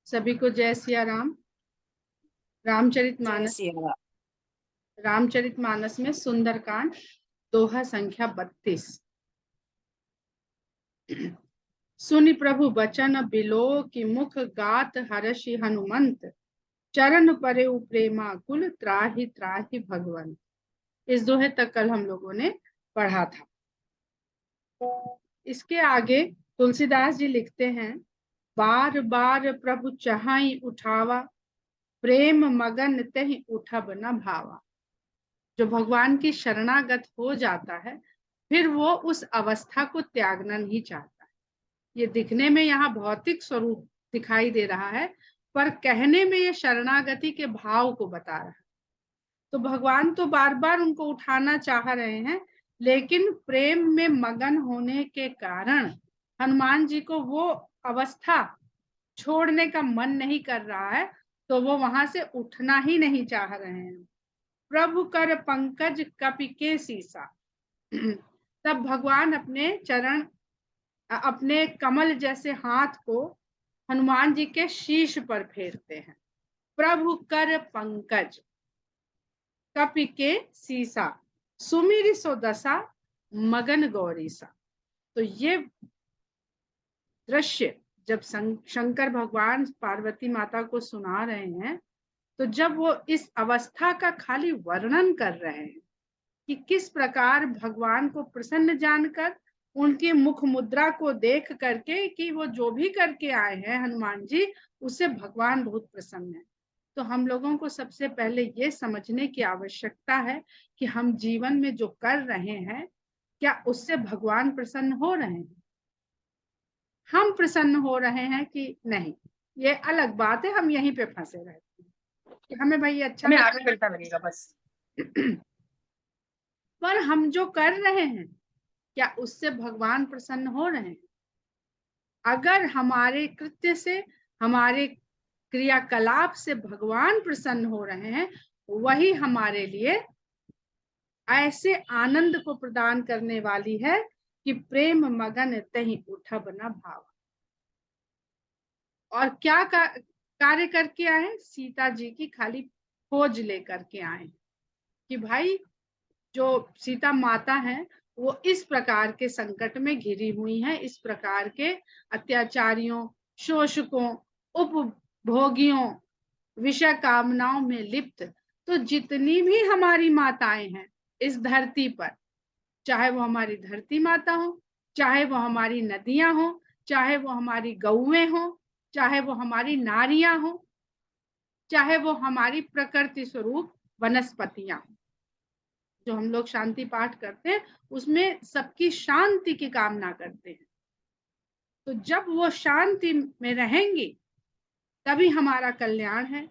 सभी को जय सिया राम। रामचरितमानस में सुंदरकांड दोहा संख्या 32। सुनि प्रभु बचन बिलो की मुख गात हर्षि हनुमंत, चरण परे प्रेमा कुल त्राहि त्राहि भगवंत। इस दोहे तक कल हम लोगों ने पढ़ा था। इसके आगे तुलसीदास जी लिखते हैं, बार बार प्रभु चाहि उठावा, प्रेम मगन तहि उठब न भावा। जो भगवान की शरणागत हो जाता है फिर वो उस अवस्था को त्यागना नहीं चाहता है। ये दिखने में यहाँ भौतिक स्वरूप दिखाई दे रहा है, पर कहने में ये शरणागति के भाव को बता रहा है। तो भगवान तो बार बार उनको उठाना चाह रहे हैं, लेकिन प्रेम में मगन होने के कारण हनुमान जी को वो अवस्था छोड़ने का मन नहीं कर रहा है, तो वो वहां से उठना ही नहीं चाह रहे हैं। प्रभु कर पंकज कपि के सीसा। तब भगवान अपने चरण, अपने कमल जैसे हाथ को हनुमान जी के शीश पर फेरते हैं। प्रभु कर पंकज कपि के सीसा, सुमिरि सो दशा मगन गौरीसा। तो ये दृश्य जब शंकर भगवान पार्वती माता को सुना रहे हैं, तो जब वो इस अवस्था का खाली वर्णन कर रहे हैं कि किस प्रकार भगवान को प्रसन्न जानकर, उनकी मुख मुद्रा को देख करके कि वो जो भी करके आए हैं हनुमान जी, उससे भगवान बहुत प्रसन्न है। तो हम लोगों को सबसे पहले ये समझने की आवश्यकता है कि हम जीवन में जो कर रहे हैं, क्या उससे भगवान प्रसन्न हो रहे हैं, हम प्रसन्न हो रहे हैं कि नहीं। ये अलग बात है, हम यहीं पे फंसे रहते हैं कि हमें भाई अच्छा आगे मिलता लगेगा बस। पर हम जो कर रहे हैं, क्या उससे भगवान प्रसन्न हो रहे हैं? अगर हमारे कृत्य से, हमारे क्रियाकलाप से भगवान प्रसन्न हो रहे हैं, वही हमारे लिए ऐसे आनंद को प्रदान करने वाली है कि प्रेम मगन तहि उठब न भाव। और क्या कार्य करके आए? सीता जी की खाली खोज लेकर के आए कि भाई जो सीता माता है वो इस प्रकार के संकट में घिरी हुई है, इस प्रकार के अत्याचारियों, शोषकों, उपभोगियों, विषय कामनाओं में लिप्त। तो जितनी भी हमारी माताएं हैं इस धरती पर, चाहे वो हमारी धरती माता हो, चाहे वो हमारी नदियां हो, चाहे वो हमारी गौएं हो, चाहे वो हमारी नारियां हो, चाहे वो हमारी प्रकृति स्वरूप वनस्पतियां हो, जो हम लोग शांति पाठ करते हैं उसमें सबकी शांति की कामना करते हैं। तो जब वो शांति में रहेंगी तभी हमारा कल्याण है।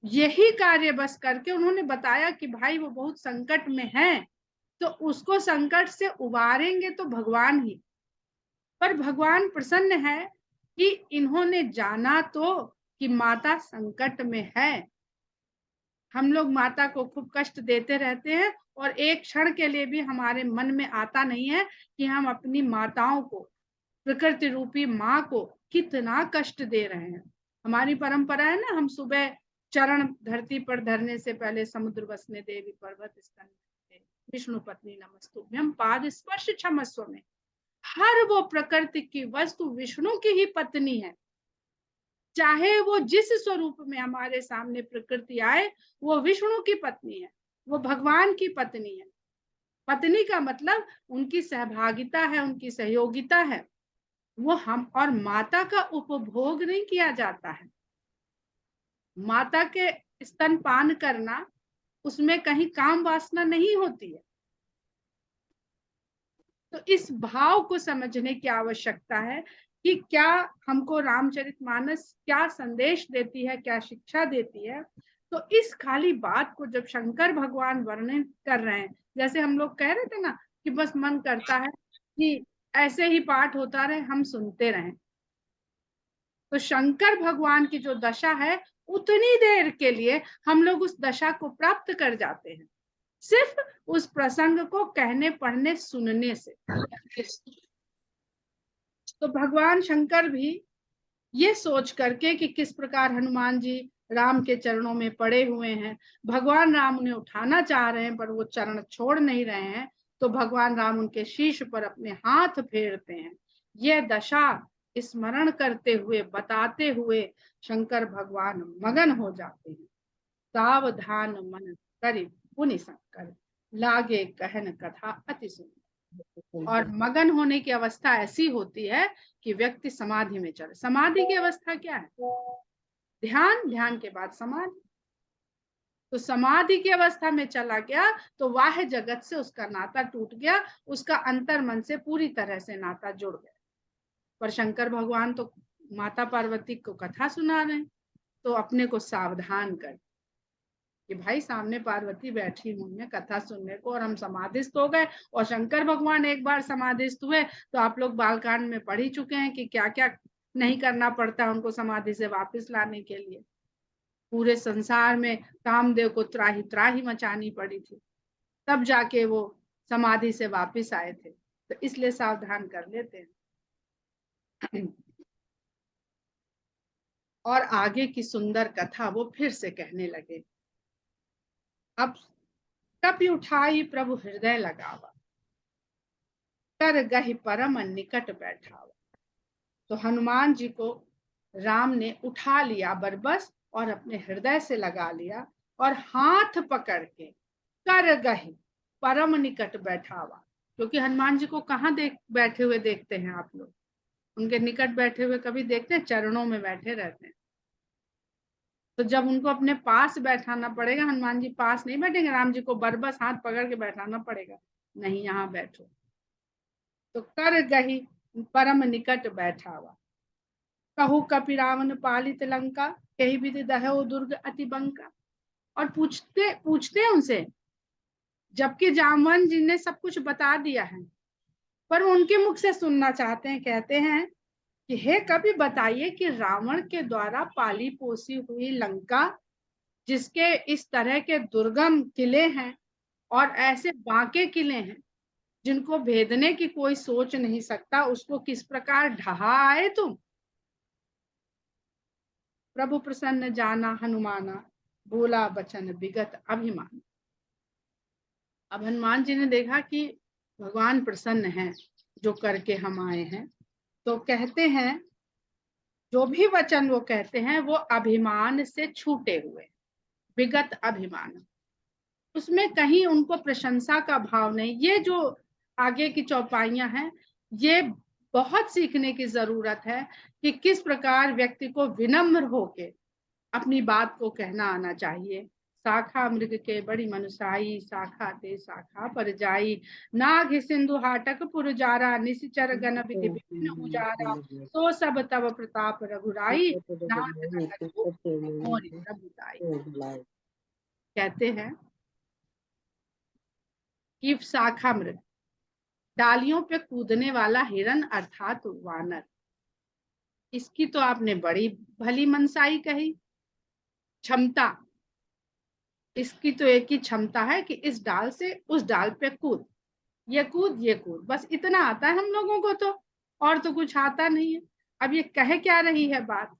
यही कार्य बस करके उन्होंने बताया कि भाई वो बहुत संकट में है, तो उसको संकट से उबारेंगे तो भगवान ही। पर भगवान प्रसन्न है कि इन्होंने जाना तो कि माता संकट में है। हम लोग माता को खूब कष्ट देते रहते हैं और एक क्षण के लिए भी हमारे मन में आता नहीं है कि हम अपनी माताओं को, प्रकृति रूपी माँ को कितना कष्ट दे रहे हैं। हमारी परंपरा है ना, हम सुबह चरण धरती पर धरने से पहले समुद्र वसने देवी पर्वत स्तन विष्णु पत्नी नमस्तुभ्यम पाद स्पर्श क्षमस्व में, हर वो प्रकृति की वस्तु विष्णु की ही पत्नी है। चाहे वो जिस स्वरूप में हमारे सामने प्रकृति आए, वो विष्णु की पत्नी है, वो भगवान की पत्नी है। पत्नी का मतलब उनकी सहभागिता है, उनकी सहयोगिता है। वो हम और माता का उपभोग नहीं किया जाता है। माता के स्तनपान करना, उसमें कहीं काम वासना नहीं होती है। तो इस भाव को समझने की आवश्यकता है कि क्या हमको रामचरितमानस क्या संदेश देती है, क्या शिक्षा देती है। तो इस खाली बात को जब शंकर भगवान वर्णन कर रहे हैं, जैसे हम लोग कह रहे थे ना कि बस मन करता है कि ऐसे ही पाठ होता रहे, हम सुनते रहें। तो शंकर भगवान की जो दशा है, उतनी देर के लिए हम लोग उस दशा को प्राप्त कर जाते हैं, सिर्फ उस प्रसंग को कहने, पढ़ने, सुनने से। तो भगवान शंकर भी ये सोच करके कि किस प्रकार हनुमान जी राम के चरणों में पड़े हुए हैं, भगवान राम उन्हें उठाना चाह रहे हैं पर वो चरण छोड़ नहीं रहे हैं, तो भगवान राम उनके शीश पर अपने हाथ फेरते हैं। यह दशा स्मरण करते हुए, बताते हुए शंकर भगवान मगन हो जाते हैं। सावधान मन करि पुनि शंकर, लागे कहन कथा अति सुंदर। और मगन होने की अवस्था ऐसी होती है कि व्यक्ति समाधि में चले। समाधि की अवस्था क्या है? ध्यान, ध्यान के बाद समाधि। तो समाधि की अवस्था में चला गया तो वाह्य जगत से उसका नाता टूट गया, उसका अंतर मन से पूरी तरह से नाता जुड़ गया। पर शंकर भगवान तो माता पार्वती को कथा सुना रहे हैं, तो अपने को सावधान कर कि भाई सामने पार्वती बैठी हुई है कथा सुनने को और हम समाधिस्थ हो गए। और शंकर भगवान एक बार समाधिस्थ हुए तो आप लोग बालकांड में पढ़ ही चुके हैं कि क्या क्या नहीं करना पड़ता है उनको समाधि से वापस लाने के लिए। पूरे संसार में कामदेव को त्राही त्राही मचानी पड़ी थी, तब जाके वो समाधि से वापस आए थे। तो इसलिए सावधान कर लेते हैं। और आगे की सुंदर कथा वो फिर से कहने लगे। अब कपि उठाई प्रभु हृदय लगावा, कर गहि परम निकट बैठावा। तो हनुमान जी को राम ने उठा लिया बरबस और अपने हृदय से लगा लिया और हाथ पकड़ के कर गहि परम निकट बैठावा। क्योंकि हनुमान जी को कहाँ बैठे हुए देखते हैं आप लोग? उनके निकट बैठे हुए कभी देखते हैं? चरणों में बैठे रहते हैं। तो जब उनको अपने पास बैठाना पड़ेगा, हनुमान जी पास नहीं बैठेंगे, राम जी को बरबस हाथ पकड़ के बैठाना पड़ेगा, नहीं यहाँ बैठो। तो कर गही परम निकट बैठावा, कहू कपि रावण पालित लंका, कही विधि दहौ दुर्ग अति बंका। और पूछते पूछते उनसे, जबकि जामवन जी ने सब कुछ बता दिया है, पर उनके मुख से सुनना चाहते हैं। कहते हैं कि हे कभी बताइए कि रावण के द्वारा पाली पोसी हुई लंका, जिसके इस तरह के दुर्गम किले हैं और ऐसे बांके किले हैं जिनको भेदने की कोई सोच नहीं सकता, उसको किस प्रकार ढहा आए तुम? प्रभु प्रसन्न जाना हनुमाना, बोला बचन विगत अभिमान। अब हनुमान जी ने देखा कि भगवान प्रसन्न हैं जो करके हम आए हैं, तो कहते हैं जो भी वचन वो कहते हैं वो अभिमान से छूटे हुए, विगत अभिमान, उसमें कहीं उनको प्रशंसा का भाव नहीं। ये जो आगे की चौपाइयां हैं, ये बहुत सीखने की जरूरत है कि किस प्रकार व्यक्ति को विनम्र होके अपनी बात को कहना आना चाहिए। शाखा मृग के बड़ी मनुसाई, शाखा ते शाखा पर जाई, नाग सिंधु हाटक पुरजारा, निशिचर गण विधि विघ्न उजारा, तो सब तब प्रताप रघुराई, नाथ न कछु मोरि प्रभुताई। कहते हैं कि शाखा मृग, डालियों पे कूदने वाला हिरन अर्थात वानर, इसकी तो आपने बड़ी भली मनसाई कही। क्षमता, इसकी तो एक ही क्षमता है कि इस डाल से उस डाल पे कूद, ये कूद ये कूद, बस इतना आता है हम लोगों को, तो और तो कुछ आता नहीं है। अब ये कह क्या रही है बात?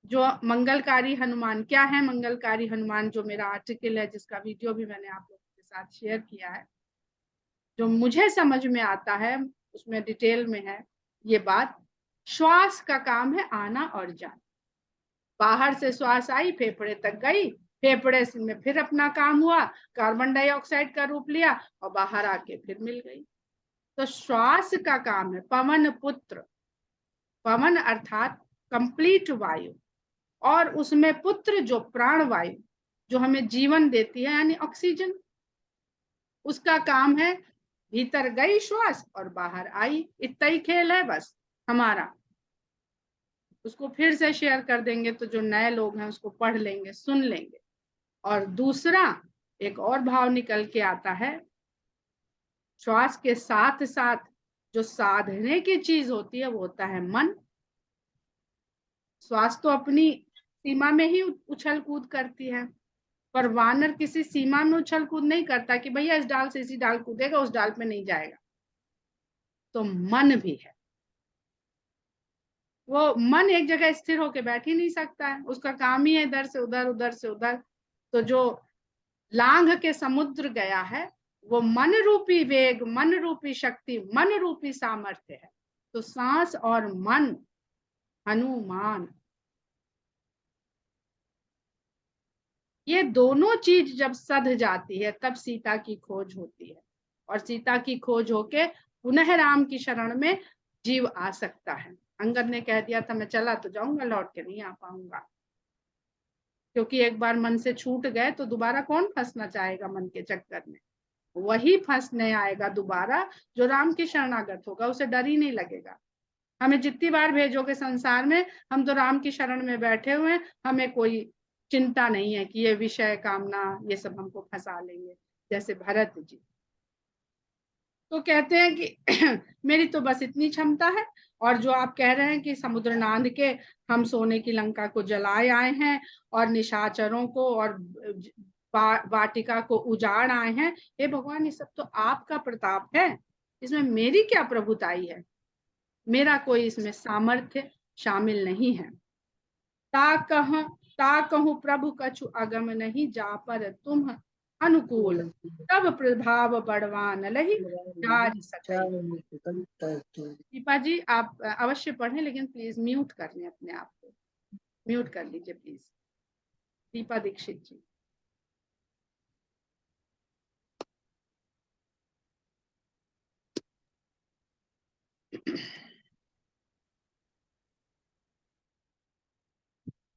जो मंगलकारी हनुमान क्या है? मंगलकारी हनुमान जो मेरा आर्टिकल है, जिसका वीडियो भी मैंने आप लोगों के साथ शेयर किया है, जो मुझे समझ में आता है उसमें डिटेल में है ये बात। श्वास का काम है आना और जाना। बाहर से श्वास आई, फेफड़े तक गई, फेफड़े में फिर अपना काम हुआ, कार्बन डाइऑक्साइड का रूप लिया और बाहर आके फिर मिल गई। तो श्वास का काम है पवन पुत्र, पवन अर्थात कंप्लीट वायु, और उसमें पुत्र जो प्राण वायु जो हमें जीवन देती है यानी ऑक्सीजन, उसका काम है भीतर गई श्वास और बाहर आई। इतना ही खेल है बस हमारा। उसको फिर से शेयर कर देंगे तो जो नए लोग हैं उसको पढ़ लेंगे, सुन लेंगे। और दूसरा एक और भाव निकल के आता है, श्वास के साथ साथ जो साधने की चीज होती है वो होता है मन। श्वास तो अपनी सीमा में ही उछल कूद करती है, पर वानर किसी सीमा में उछल कूद नहीं करता कि भैया इस डाल से इसी डाल कूदेगा, उस डाल पे नहीं जाएगा। तो मन भी है, वो मन एक जगह स्थिर होकर बैठ ही नहीं सकता है, उसका काम ही है इधर से उधर उधर से उधर। तो जो लांघ के समुद्र गया है वो मन रूपी वेग, मन रूपी शक्ति, मन रूपी सामर्थ्य है। तो सांस और मन, हनुमान, ये दोनों चीज जब सध जाती है तब सीता की खोज होती है। और सीता की खोज होके पुनः राम की शरण में जीव आ सकता है। अंगद ने कह दिया था मैं चला तो जाऊंगा, लौट के नहीं आ पाऊंगा, क्योंकि एक बार मन से छूट गए तो दोबारा कौन फंसना चाहेगा मन के चक्कर में। वही फंसने आएगा दोबारा जो राम की शरणागत होगा, उसे डर ही नहीं लगेगा। हमें जितनी बार भेजोगे संसार में, हम तो राम की शरण में बैठे हुए हैं, हमें कोई चिंता नहीं है कि ये विषय कामना ये सब हमको फंसा लेंगे, जैसे भरत जी। तो कहते हैं कि मेरी तो बस इतनी क्षमता है, और जो आप कह रहे हैं कि समुद्र नांद के हम सोने की लंका को जलाए आए हैं और निशाचरों को और वाटिका को उजाड़ आए हैं, हे भगवान ये सब तो आपका प्रताप है, इसमें मेरी क्या प्रभुताई है, मेरा कोई इसमें सामर्थ्य शामिल नहीं है। ता कहूँ प्रभु कछु अगम नहीं, जा पर तुम अनुकूल, तब प्रभाव बढ़वान लही जारि सकई। दीपा जी आप अवश्य पढ़ें, लेकिन प्लीज म्यूट कर लें अपने आप को, म्यूट कर लीजिए प्लीज, दीपा दीक्षित जी।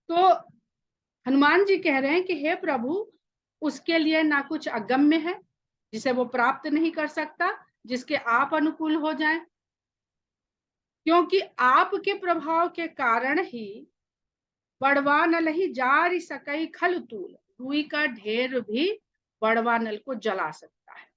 तो हनुमान जी कह रहे हैं कि हे प्रभु, उसके लिए ना कुछ अगम्य है जिसे वो प्राप्त नहीं कर सकता, जिसके आप अनुकूल हो जाएं, क्योंकि आपके प्रभाव के कारण ही बड़वा नल ही जारी सकई खल तूल, रुई का ढेर भी बड़वा नल को जला सकता है।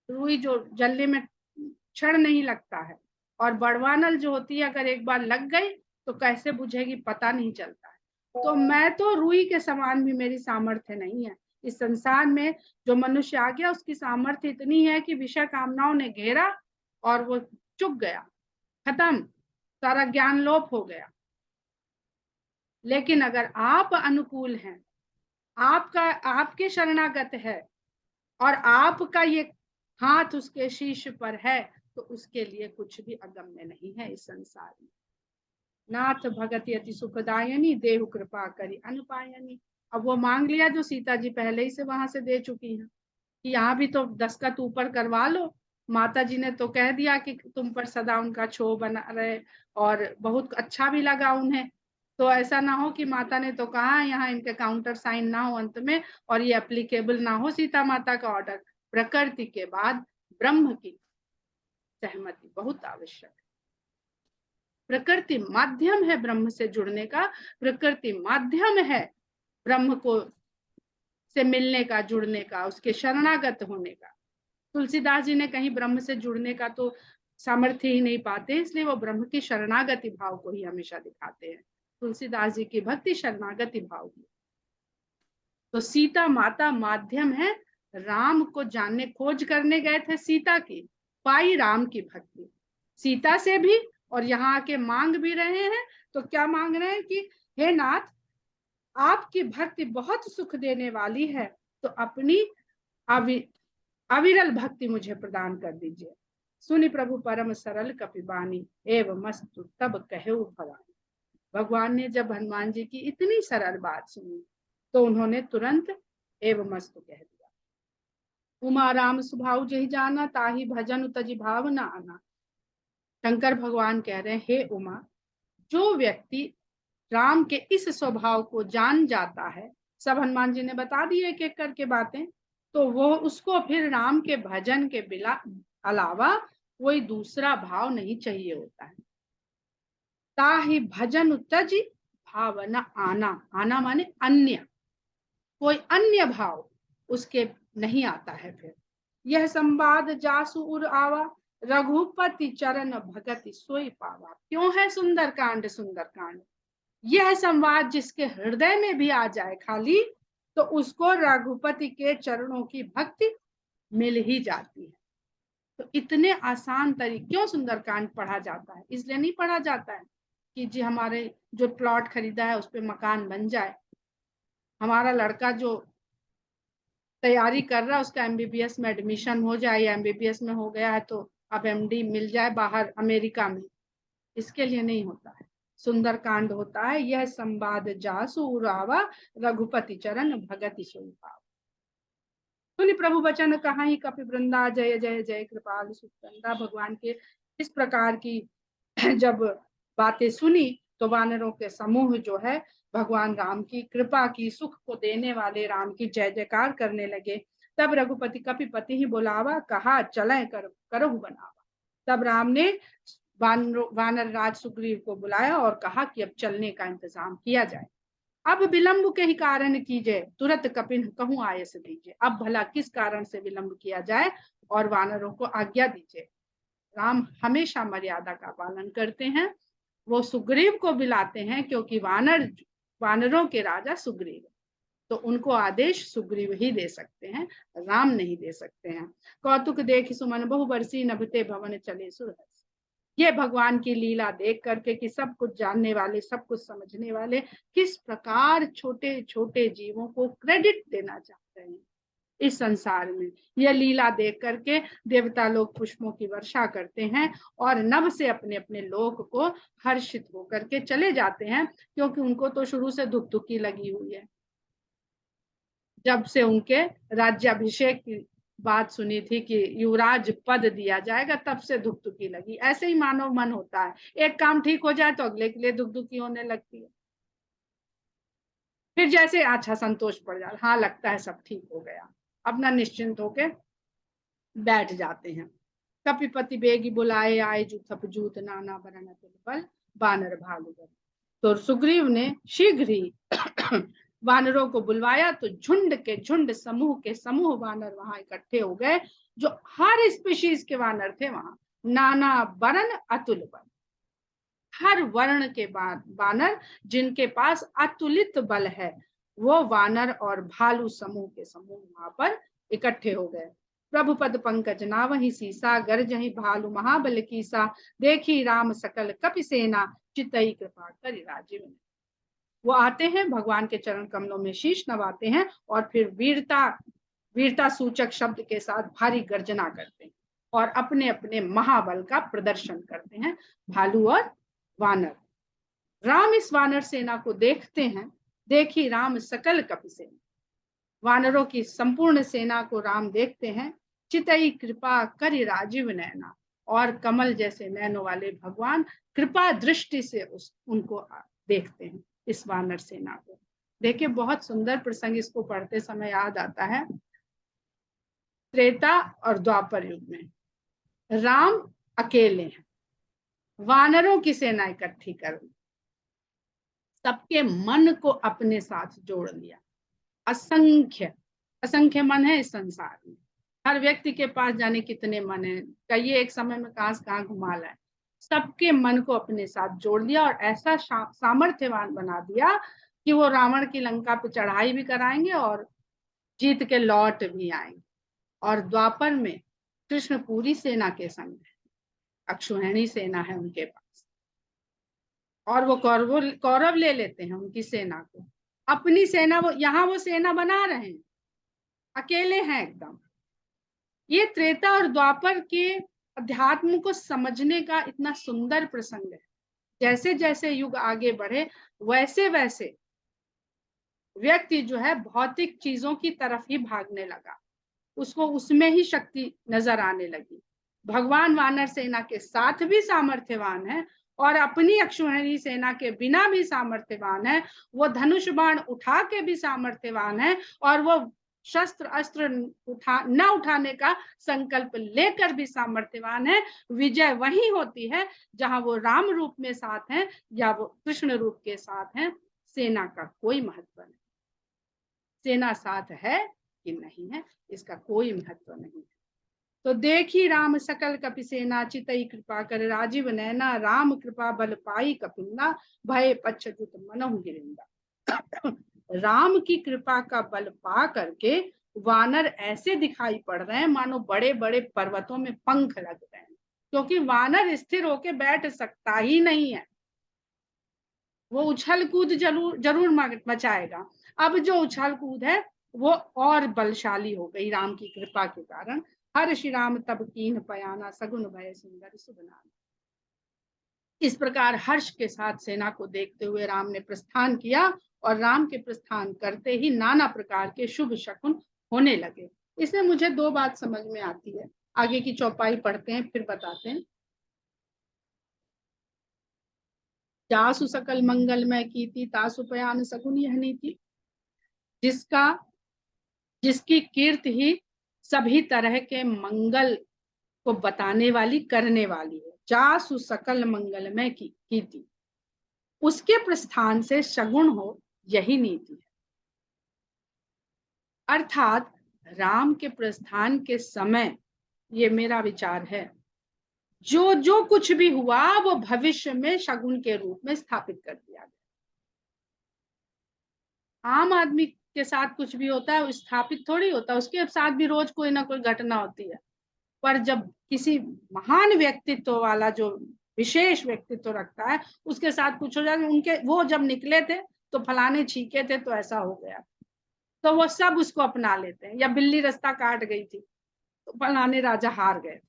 रुई जो जलने में क्षण नहीं लगता है, और बड़वा नल जो होती है अगर एक बार लग गई तो कैसे बुझेगी पता नहीं चलता है। तो मैं तो रुई के समान भी मेरी सामर्थ्य नहीं है इस संसार में। जो मनुष्य आ गया उसकी सामर्थ्य इतनी है कि विषय कामनाओं ने घेरा और वो चुक गया, खत्म, सारा ज्ञान लोप हो गया। लेकिन अगर आप अनुकूल हैं, आपका आपके शरणागत है और आपका ये हाथ उसके शीश पर है, तो उसके लिए कुछ भी अगम्य नहीं है इस संसार में। नाथ भगति अति सुखदायनी, देहु कृपा करी अनुपायनी। अब वो मांग लिया जो सीता जी पहले ही से वहां से दे चुकी हैं कि यहाँ भी तो दस्तखत ऊपर करवा लो। माता जी ने तो कह दिया कि तुम पर सदा उनका छो बना रहे, और बहुत अच्छा भी लगा उन्हें। तो ऐसा ना हो कि माता ने तो कहा यहाँ इनके काउंटर साइन ना हो अंत में और ये एप्लीकेबल ना हो सीता माता का ऑर्डर। प्रकृति के बाद ब्रह्म की सहमति बहुत आवश्यक है। प्रकृति माध्यम है ब्रह्म से जुड़ने का, प्रकृति माध्यम है ब्रह्म को से मिलने का, जुड़ने का, उसके शरणागत होने का। तुलसीदास जी ने कहीं ब्रह्म से जुड़ने का तो सामर्थ्य ही नहीं पाते, इसलिए वो ब्रह्म की शरणागति भाव को ही हमेशा दिखाते हैं। तुलसीदास जी की भक्ति शरणागति भाव की। तो सीता माता माध्यम है, राम को जानने खोज करने गए थे सीता की, पाई राम की भक्ति सीता से भी, और यहाँ आके मांग भी रहे हैं। तो क्या मांग रहे हैं कि हे नाथ, आपकी भक्ति बहुत सुख देने वाली है, तो अपनी अविरल भक्ति मुझे प्रदान कर दीजिए। सुनि प्रभु परम सरल कपिबानी, एवं मस्तु तब कहेउ भवानी। भगवान ने जब हनुमान जी की इतनी सरल बात सुनी तो उन्होंने तुरंत एवं मस्तु कह दिया। उमा राम सुभाव जही जाना, ताही भजन तजी भाव न आना। शंकर भगवान कह रहे हैं हे उमा, जो व्यक्ति राम के इस स्वभाव को जान जाता है, सब हनुमान जी ने बता दिए एक एक करके बातें, तो वो उसको फिर राम के भजन के अलावा कोई दूसरा भाव नहीं चाहिए होता है। ताहि भजन तजी भावना आना, आना माने अन्य, कोई अन्य भाव उसके नहीं आता है। फिर यह संवाद जासु उर आवा, रघुपति चरण भगति सोई पावा। क्यों है सुंदर कांड, सुंदर कांड, यह संवाद जिसके हृदय में भी आ जाए खाली, तो उसको रघुपति के चरणों की भक्ति मिल ही जाती है। तो इतने आसान तरीके क्यों सुंदरकांड पढ़ा जाता है, इसलिए नहीं पढ़ा जाता है कि जी हमारे जो प्लॉट खरीदा है उस पे मकान बन जाए, हमारा लड़का जो तैयारी कर रहा है उसका एमबीबीएस में एडमिशन हो जाए, या एमबीबीएस में हो गया है तो अब एमडी मिल जाए बाहर अमेरिका में। इसके लिए नहीं होता है। सुंदरकांड होता है, यह संवाद जासु उरावा रघुपति चरण भगति सोई पावा। सुनि प्रभु वचन कहाई कपि वृंदा, जय जय जय कृपाल सुखंदा। भगवान के इस प्रकार की जब बातें सुनी तो वानरों के समूह जो है भगवान राम की कृपा की, सुख को देने वाले राम की जय जयकार करने लगे। तब रघुपति कपिपति ही बुलावा, कहा चलें करहु बनावा। तब राम ने वानर राज सुग्रीव को बुलाया और कहा कि अब चलने का इंतजाम किया जाए। अब विलंब के ही कारण कीजिए, तुरंत कपिन कहूं आयस दीजिए। अब भला किस कारण से विलंब किया जाए और वानरों को आज्ञा दीजिए। राम हमेशा मर्यादा का पालन करते हैं। वो सुग्रीव को बुलाते हैं क्योंकि वानरों के राजा सुग्रीव, तो उनको आदेश सुग्रीव ही दे सकते हैं, राम नहीं दे सकते हैं। कौतुक देख सुमन बहु बरसी, नभते भवन चले सुरहर्ष। ये भगवान की लीला देख करके कि सब कुछ जानने वाले, सब कुछ समझने वाले किस प्रकार छोटे छोटे जीवों को क्रेडिट देना चाहते हैं इस संसार में, यह लीला देख करके देवता लोग पुष्पों की वर्षा करते हैं और नभ से अपने अपने लोक को हर्षित होकर के चले जाते हैं, क्योंकि उनको तो शुरू से दुख दुखी लगी हुई है। जब से उनके राज्याभिषेक की बात सुनी थी कि युवराज पद दिया जाएगा, तब से दुख दुखी लगी। ऐसे ही मानव मन होता है, एक काम ठीक हो जाए तो अगले के लिए दुख दुखी होने लगती है। फिर जैसे अच्छा संतोष पड़ जाता, हाँ लगता है सब ठीक हो गया, अपना निश्चिंत होके बैठ जाते हैं। कपिपति बेगी बुलाए, आए जुथप जूत, नाना बरन बल बानर भालू। तो सुग्रीव ने शीघ्र ही वानरों को बुलवाया, तो झुंड के झुंड, समूह के समूह वानर वहां इकट्ठे हो गए, जो हर स्पीशीज के वानर थे वहां। नाना वर्ण अतुल बल, हर वर्ण के वानर जिनके पास अतुलित बल है, वो वानर और भालू समूह के समूह वहां पर इकट्ठे हो गए। प्रभुपद पंकज नावहि सीसा, गरजहि भालू महाबल कीसा। देखी राम सकल कपि सेना, चितई कृपा करि राजीव। वो आते हैं, भगवान के चरण कमलों में शीश नवाते हैं और फिर वीरता सूचक शब्द के साथ भारी गर्जना करते हैं और अपने अपने महाबल का प्रदर्शन करते हैं, भालू और वानर। राम इस वानर सेना को देखते हैं, देखी राम सकल कपि सेना, वानरों की संपूर्ण सेना को राम देखते हैं। चितई कृपा करि राजीव नैना, और कमल जैसे नैनों वाले भगवान कृपा दृष्टि से उनको देखते हैं, इस वानर सेना को। देखिए बहुत सुंदर प्रसंग इसको पढ़ते समय याद आता है। त्रेता और द्वापर युग में राम अकेले हैं, वानरों की सेना इकट्ठी कर सबके मन को अपने साथ जोड़ लिया। असंख्य असंख्य मन है इस संसार में, हर व्यक्ति के पास जाने कितने मन है, कहिए एक समय में कहां से कहां घुमा लाए। सबके मन को अपने साथ जोड़ दिया और ऐसा सामर्थ्यवान बना दिया कि वो रावण की लंका पे चढ़ाई भी कराएंगे और जीत के लौट भी आएंगे। और द्वापर में कृष्ण पूरी सेना के संग है, अक्षौहिणी सेना है उनके पास, और वो कौरव ले लेते हैं उनकी सेना को, अपनी सेना वो सेना बना रहे हैं, अकेले हैं एकदम। ये त्रेता और द्वापर के अध्यात्म को समझने का इतना सुंदर प्रसंग है। जैसे जैसे युग आगे बढ़े वैसे वैसे व्यक्ति जो है भौतिक चीजों की तरफ ही भागने लगा, उसको उसमें ही शक्ति नजर आने लगी। भगवान वानर सेना के साथ भी सामर्थ्यवान है और अपनी अक्षौहिणी सेना के बिना भी सामर्थ्यवान है, वो धनुष बाण उठा के भी सामर्थ्यवान है, और वो शस्त्र अस्त्र न उठाने का संकल्प लेकर भी सामर्थ्यवान है। विजय वही होती है जहां वो राम रूप में साथ हैं या वो कृष्ण रूप के साथ हैं, सेना का कोई महत्व नहीं। सेना साथ है कि नहीं है इसका कोई महत्व नहीं है। तो देखी राम सकल कपि सेना, चितई कृपा कर राजीव नैना। राम कृपा बल पाई कपिंदा, भय पच्छजुत मनहु गिरिंदा। राम की कृपा का बल पा करके वानर ऐसे दिखाई पड़ रहे हैं मानो बड़े बड़े पर्वतों में पंख लग रहे हैं, क्योंकि वानर स्थिर होके बैठ सकता ही नहीं है। वो उछल कूद जरूर जरूर मचाएगा। अब जो उछल कूद है वो और बलशाली हो गई राम की कृपा के कारण। हर श्री राम तब कीन पयाना, सगुन भय सुंदर सुबनाना। इस प्रकार हर्ष के साथ सेना को देखते हुए राम ने प्रस्थान किया, और राम के प्रस्थान करते ही नाना प्रकार के शुभ शकुन होने लगे। इसमें मुझे दो बात समझ में आती है, आगे की चौपाई पढ़ते हैं फिर बताते हैं। जासु सकल मंगल में कीति, तासु पयान सकुन यह नीति। जिसका जिसकी कीर्ति ही सभी तरह के मंगल को बताने वाली, करने वाली है। जासु सकल मंगल में कीति, उसके प्रस्थान से सगुण हो, यही नीति है। अर्थात राम के प्रस्थान के समय, ये मेरा विचार है, जो जो कुछ भी हुआ वो भविष्य में शगुन के रूप में स्थापित कर दिया गया। आम आदमी के साथ कुछ भी होता है वो स्थापित थोड़ी होता है, उसके साथ भी रोज कोई ना कोई घटना होती है। पर जब किसी महान व्यक्तित्व वाला, जो विशेष व्यक्तित्व रखता है, उसके साथ कुछ हो जाए, उनके वो जब निकले थे तो फलाने छीके थे तो ऐसा हो गया, तो वो सब उसको अपना लेते हैं। या बिल्ली रास्ता काट गई थी तो फलाने राजा हार गए,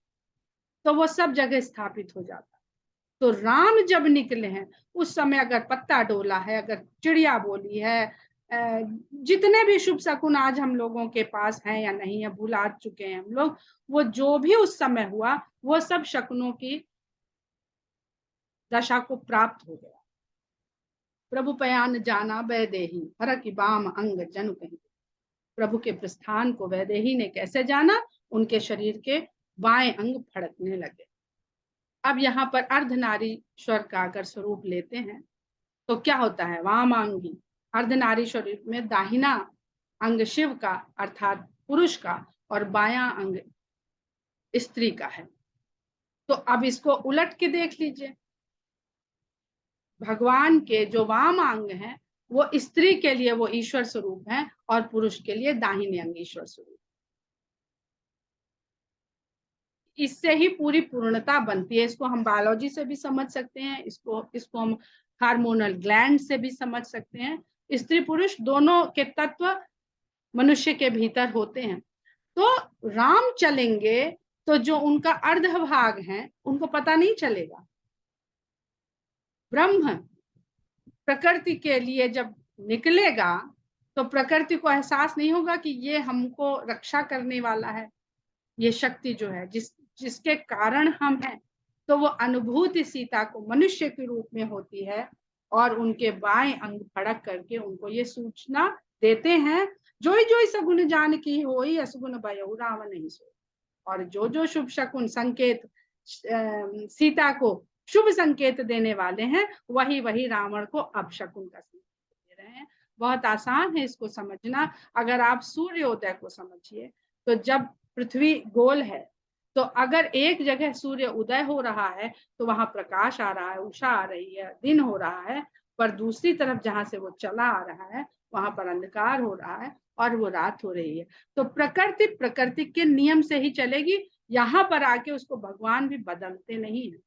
तो वो सब जगह स्थापित हो जाता। तो राम जब निकले हैं उस समय अगर पत्ता डोला है, अगर चिड़िया बोली है, जितने भी शुभ शकुन आज हम लोगों के पास हैं या नहीं है, भुला चुके हैं हम लोग, वो जो भी उस समय हुआ वो सब शकुनों की दशा को प्राप्त हो गया। प्रभु पयान जाना वैदेही, हर की बाम अंग जनु कहीं। प्रभु के प्रस्थान को वैदेही ने कैसे जाना? उनके शरीर के बाएं अंग फड़कने लगे। अब यहाँ पर अर्धनारीश्वर का अगर स्वरूप लेते हैं तो क्या होता है? वामांगी, अर्धनारीश्वर में दाहिना अंग शिव का अर्थात पुरुष का, और बायां अंग स्त्री का है। तो अब इसको उलट के देख लीजिए, भगवान के जो वाम अंग है वो स्त्री के लिए वो ईश्वर स्वरूप है, और पुरुष के लिए दाहिने अंग ईश्वर स्वरूप। इससे ही पूरी पूर्णता बनती है। इसको हम बायोलॉजी से भी समझ सकते हैं, इसको हम हार्मोनल ग्लैंड से भी समझ सकते हैं। स्त्री पुरुष दोनों के तत्व मनुष्य के भीतर होते हैं। तो राम चलेंगे तो जो उनका अर्ध भाग है उनको पता नहीं चलेगा। ब्रह्म प्रकृति के लिए जब निकलेगा तो प्रकृति को एहसास नहीं होगा कि ये हमको रक्षा करने वाला है, ये शक्ति जो है जिसके कारण हम हैं। तो वो अनुभूति सीता को मनुष्य के रूप में होती है, और उनके बाएं अंग फड़क करके उनको ये सूचना देते हैं, जोई जोई सगुन जान की होई, असगुन भयउ राम नहीं सोई। और जो जो शुभ शकुन संकेत सीता को शुभ संकेत देने वाले हैं, वही वही रावण को अपशकुन का संकेत दे रहे हैं। बहुत आसान है इसको समझना। अगर आप सूर्योदय को समझिए, तो जब पृथ्वी गोल है तो अगर एक जगह सूर्य उदय हो रहा है तो वहां प्रकाश आ रहा है, उषा आ रही है, दिन हो रहा है। पर दूसरी तरफ जहां से वो चला आ रहा है वहां पर अंधकार हो रहा है और वो रात हो रही है। तो प्रकृति के नियम से ही चलेगी। यहाँ पर आके उसको भगवान भी बदलते नहीं है।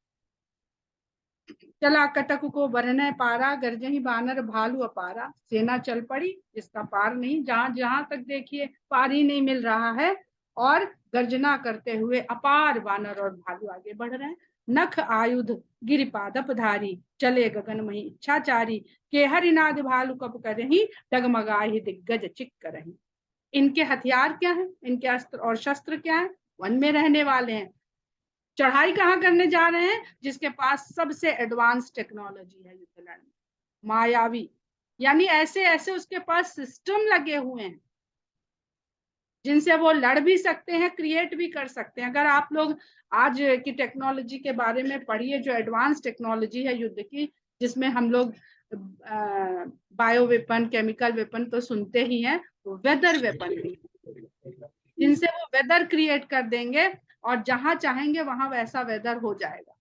चला कटक को बरने पारा, गर्जही बानर भालू अपारा। सेना चल पड़ी, इसका पार नहीं, जहां जहां तक देखिए पार ही नहीं मिल रहा है। और गर्जना करते हुए अपार बानर और भालू आगे बढ़ रहे हैं। नख आयुध गिरिपादपधारी, चले गगन मही इच्छाचारी। के हरिनाद भालू कब करही, डगमगाही दिग्गज चिक करही। इनके हथियार क्या है, इनके अस्त्र और शस्त्र क्या है? वन में रहने वाले हैं। चढ़ाई कहाँ करने जा रहे हैं? जिसके पास सबसे एडवांस टेक्नोलॉजी है युद्ध लड़ने, मायावी। यानी ऐसे ऐसे उसके पास सिस्टम लगे हुए हैं जिनसे वो लड़ भी सकते हैं, क्रिएट भी कर सकते हैं। अगर आप लोग आज की टेक्नोलॉजी के बारे में पढ़िए, जो एडवांस टेक्नोलॉजी है युद्ध की, जिसमें हम लोग बायो वेपन, केमिकल वेपन तो सुनते ही हैं, वेदर वेपन भी, जिनसे वो वेदर क्रिएट कर देंगे और जहां चाहेंगे वहां वैसा वेदर हो जाएगा।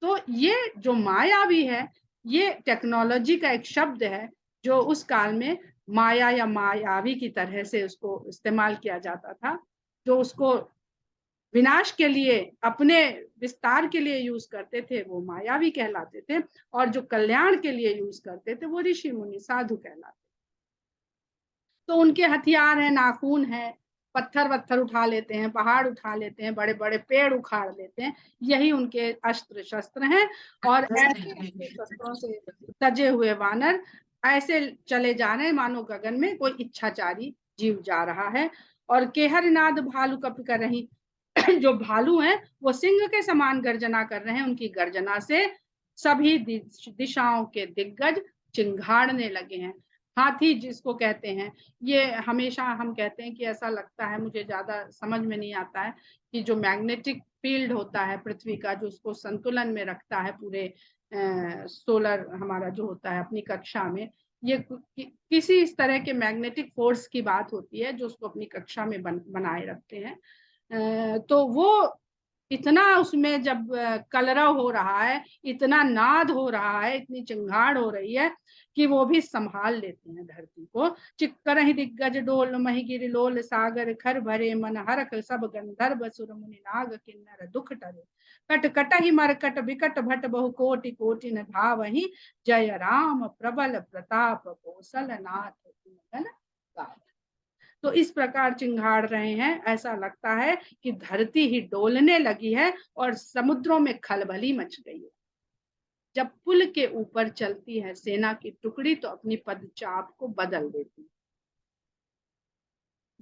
तो ये जो मायावी है, ये टेक्नोलॉजी का एक शब्द है जो उस काल में माया या मायावी की तरह से उसको इस्तेमाल किया जाता था, जो उसको विनाश के लिए, अपने विस्तार के लिए यूज करते थे वो मायावी कहलाते थे, और जो कल्याण के लिए यूज करते थे वो ऋषि मुनि साधु कहलाते। तो उनके हथियार है, नाखून है, पत्थर वत्थर उठा लेते हैं, पहाड़ उठा लेते हैं, बड़े बड़े पेड़ उखाड़ लेते हैं, यही उनके अस्त्र शस्त्र हैं। और ऐसे ऐसे शस्त्रों से सजे हुए वानर ऐसे चले जा रहे हैं मानो गगन में कोई इच्छाचारी जीव जा रहा है। और केहरनाद भालू कप कर रही जो भालू हैं वो सिंह के समान गर्जना कर रहे हैं, उनकी गर्जना से सभी दिशाओं के दिग्गज चिंघाड़ने लगे हैं। हाथी जिसको कहते हैं, ये हमेशा हम कहते हैं कि ऐसा लगता है, मुझे ज्यादा समझ में नहीं आता है, कि जो मैग्नेटिक फील्ड होता है पृथ्वी का, जो उसको संतुलन में रखता है पूरे सोलर हमारा जो होता है अपनी कक्षा में, ये किसी इस तरह के मैग्नेटिक फोर्स की बात होती है जो उसको अपनी कक्षा में बनाए रखते हैं। तो वो इतना उसमें जब कलरव हो रहा है, इतना नाद हो रहा है, इतनी चिंगाड़ हो रही है कि वो भी संभाल लेते हैं धरती को। चिक्कर दिग्गज डोल मही गिर लोल सागर खर भरे मन हरक सब गंधर्व सुर मुनि नाग किन्नर दुख टरे कट कट ही मरकट विकट भट बहु कोटि कोटि न धावहि जय राम प्रबल प्रताप कौशल नाथ। तो इस प्रकार चिंगाड़ रहे हैं, ऐसा लगता है कि धरती ही डोलने लगी है और समुद्रों में खलबली मच गई है। जब पुल के ऊपर चलती है सेना की टुकड़ी तो अपनी पदचाप को बदल देती है।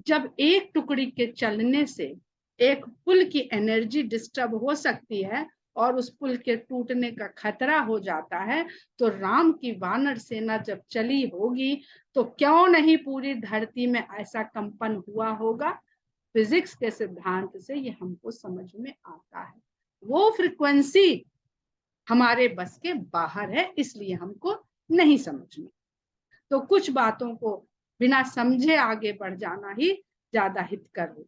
जब एक टुकड़ी के चलने से एक पुल की एनर्जी डिस्टर्ब हो सकती है और उस पुल के टूटने का खतरा हो जाता है, तो राम की वानर सेना जब चली होगी तो क्यों नहीं पूरी धरती में ऐसा कंपन हुआ होगा। फिजिक्स के सिद्धांत से ये हमको समझ में आता है। वो फ्रिक्वेंसी हमारे बस के बाहर है, इसलिए हमको नहीं समझ में। तो कुछ बातों को बिना समझे आगे बढ़ जाना ही ज्यादा हितकर हो।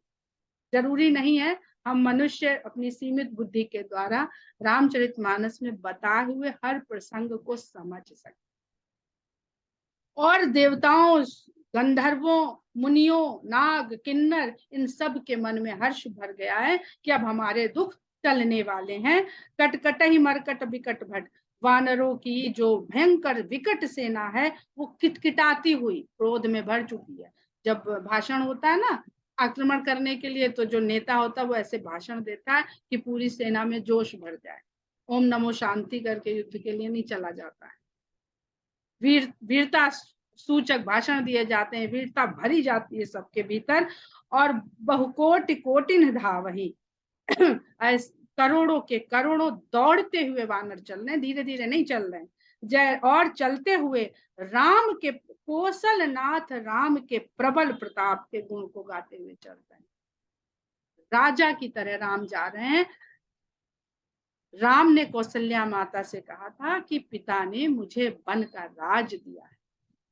जरूरी नहीं है हम मनुष्य अपनी सीमित बुद्धि के द्वारा रामचरितमानस में बताए हुए हर प्रसंग को समझ सके। और देवताओं, गंधर्वों, मुनियों, नाग, किन्नर, इन सब के मन में हर्ष भर गया है कि अब हमारे दुख टलने वाले हैं। कटकट ही मरकट विकट भट, वानरों की जो भयंकर विकट सेना है वो किटकिटाती हुई क्रोध में भर चुकी है। जब भाषण होता है ना आक्रमण करने के लिए, तो जो नेता होता है वो ऐसे भाषण देता है कि पूरी सेना में जोश भर जाए। ओम नमो शांति करके युद्ध के लिए नहीं चला जाता है। वीरता सूचक भाषण दिए जाते हैं, वीरता भरी जाती है सबके भीतर। और बहुकोटि कोटिन धावहि करोड़ों के करोड़ों दौड़ते हुए वानर चल रहे हैं, धीरे धीरे नहीं चल रहे हैं। जय और चलते हुए राम के कौशल नाथ, राम के प्रबल प्रताप के गुण को गाते हुए चल रहे हैं। राजा की तरह राम जा रहे हैं। राम ने कौशल्या माता से कहा था कि पिता ने मुझे वन का राज दिया है,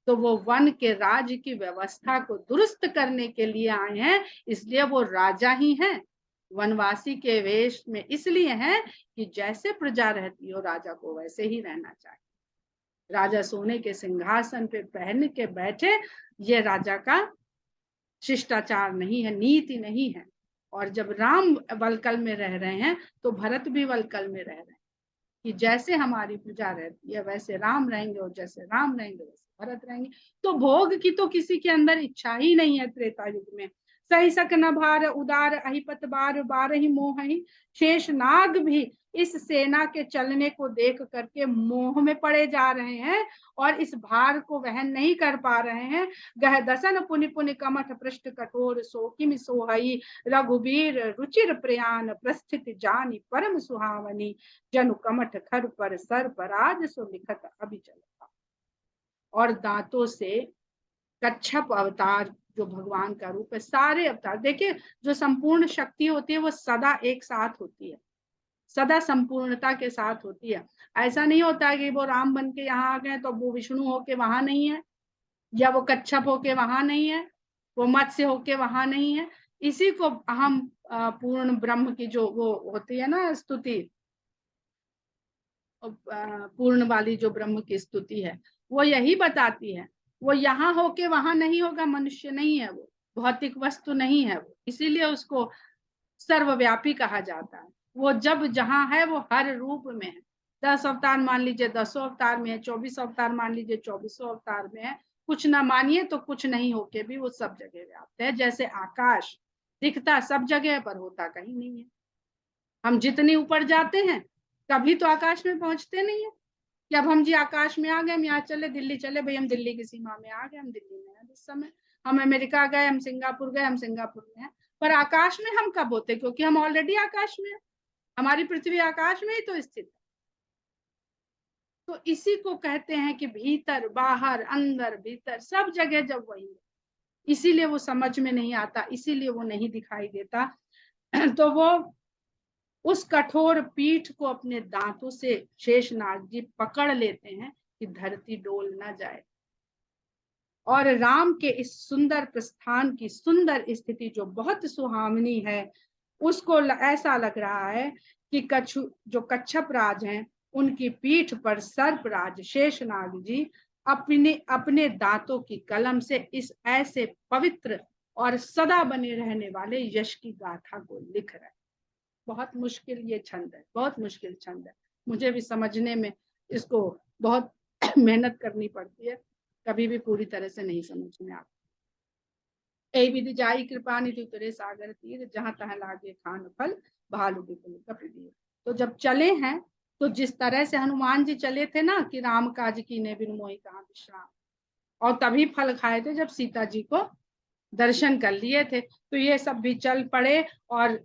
तो वो वन के राज की व्यवस्था को दुरुस्त करने के लिए आए हैं, इसलिए वो राजा ही हैं। वनवासी के वेश में इसलिए हैं कि जैसे प्रजा रहती हो राजा को वैसे ही रहना चाहिए। राजा सोने के सिंहासन पे पहन के बैठे, ये राजा का शिष्टाचार नहीं है, नीति नहीं है। और जब राम वलकल में रह रहे हैं तो भरत भी वलकल में रह रहे हैं कि जैसे हमारी प्रजा रहती है वैसे राम रहेंगे, और जैसे राम रहेंगे वैसे भरत रहेंगे। तो भोग की तो किसी के अंदर इच्छा ही नहीं है त्रेता युग में। सही सक न भार उदार अहिपत बार बार ही मोह ही, शेष नाग भी इस सेना के चलने को देख करके मोह में पड़े जा रहे हैं और इस भार को वहन नहीं कर पा रहे हैं। गह दसन पुनि पुनि कमठ पृष्ठ कठोर सो किम सोहई, रघुबीर रुचिर प्रयाण प्रस्थित जानी परम सुहावनी, जनु कमठ खर पर सर पर आज सो लिखत अभी चलता। और दांतों से कच्छप अवतार जो भगवान का रूप है, सारे अवतार देखिए, जो संपूर्ण शक्ति होती है वो सदा एक साथ होती है, सदा संपूर्णता के साथ होती है। ऐसा नहीं होता है कि वो राम बन के यहाँ आ गए तो वो विष्णु होके वहां नहीं है, या वो कच्छप होके वहां नहीं है, वो मत्स्य होके वहां नहीं है। इसी को हम पूर्ण ब्रह्म की जो वो होती है ना स्तुति, पूर्ण वाली जो ब्रह्म की स्तुति है वो यही बताती है। वो यहाँ होके वहां नहीं होगा, मनुष्य नहीं है वो, भौतिक वस्तु नहीं है वो, इसीलिए उसको सर्वव्यापी कहा जाता है। वो जब जहाँ है वो हर रूप में है। 10 अवतार मान लीजिए 10 अवतार में है, 24 अवतार मान लीजिए 24 अवतार में है। कुछ ना मानिए तो कुछ नहीं होके भी वो सब जगह व्याप्त है। जैसे आकाश दिखता सब जगह पर होता कहीं नहीं है। हम जितनी ऊपर जाते हैं कभी तो आकाश में पहुंचते नहीं है कि अब हम जी आकाश में आ गए, हम यहाँ चले दिल्ली चले, भाई हम दिल्ली की सीमा में आ गए, हम दिल्ली में हैं इस समय। हम अमेरिका गए, हम सिंगापुर गए, हम सिंगापुर में हैं। पर आकाश में हम कब होते, क्योंकि हम ऑलरेडी आकाश में हैं। हमारी पृथ्वी आकाश में ही तो स्थित है। तो इसी को कहते हैं कि भीतर बाहर अंदर भीतर सब जगह जब वही है, इसीलिए वो समझ में नहीं आता, इसीलिए वो नहीं दिखाई देता। तो वो उस कठोर पीठ को अपने दांतों से शेषनाग जी पकड़ लेते हैं कि धरती डोल ना जाए। और राम के इस सुंदर प्रस्थान की सुंदर स्थिति जो बहुत सुहावनी है, उसको ऐसा लग रहा है कि जो कच्छप राज हैं उनकी पीठ पर सर्पराज शेषनाग जी अपने अपने दांतों की कलम से इस ऐसे पवित्र और सदा बने रहने वाले यश की गाथा को लिख रहे हैं। बहुत मुश्किल ये छंद है, बहुत मुश्किल छंद है। मुझे भी समझने में इसको बहुत मेहनत करनी पड़ती है, कभी भी पूरी तरह से नहीं समझ में आता। ऐ विधि जाई कृपा निधि उतरे सागर तीर, जहां तहां लागे खान फल भालू बिपुल कपि। तो जब चले हैं तो जिस तरह से हनुमान जी चले थे ना कि राम काज कीने बिनु मोहि कहां विश्राम, और तभी फल खाए थे जब सीता जी को दर्शन कर लिए थे। तो ये सब भी चल पड़े और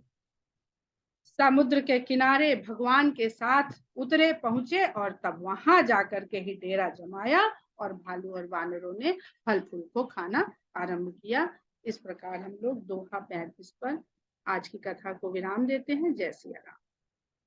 समुद्र के किनारे भगवान के साथ उतरे पहुंचे, और तब वहां जाकर के ही डेरा जमाया और भालू और वानरों ने फल फूल को खाना आरंभ किया। इस प्रकार हम लोग दोहा 35 पर आज की कथा को विराम देते हैं। जय सिया राम।